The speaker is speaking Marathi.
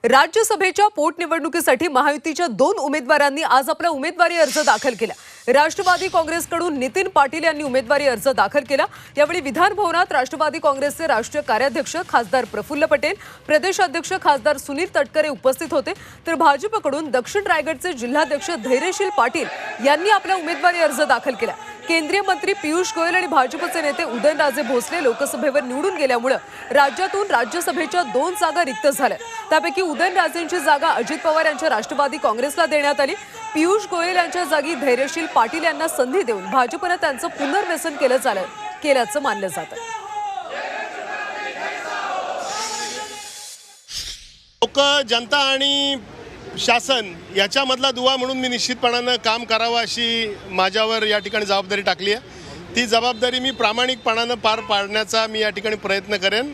राज्यसभेच्या पोटनिवडणुकीसाठी महायुतीच्या 2 उमेदवारांनी आज आपला उमेदवारी अर्ज दाखल केला। राष्ट्रवादी काँग्रेसकडून नितीन पाटील यांनी उमेदवारी अर्ज दाखल केला। यावेळी विधान भवनात राष्ट्रवादी काँग्रेसचे राष्ट्रीय कार्याध्यक्ष खासदार प्रफुल्ल पटेल, प्रदेशाध्यक्ष खासदार सुनील तटकरे उपस्थित होते। तर भाजपकडून दक्षिण रायगडचे जिल्हाध्यक्ष धैर्यशील पाटील यांनी आपला उमेदवारी अर्ज दाखल केला। केंद्रीय मंत्री पियुष गोयल आणि भाजपचे नेते उदयनराजे भोसले लोकसभेवर निवडून गेल्यामुळे राज्यातून राज्यसभेच्या 2 जागा रिक्त झाल्या। त्यापैकी उदयनराजेंची जागा अजित पवार यांच्या राष्ट्रवादी काँग्रेसला देण्यात आली। पियुष गोयल यांच्या जागी धैर्यशील पाटील यांना संधी देऊन भाजपने त्यांचं पुनर्वसन केल्याचं मानलं जातं। लोक, जनता आणि शासन याच्यामधला दुवा म्हणून मी निश्चितपणाने काम करावं अशी माझ्यावर या ठिकाणी जबाबदारी टाकली आहे। ती जबाबदारी मी प्रामाणिकपणाने पार पाडण्याचा मी या ठिकाणी प्रयत्न करेन।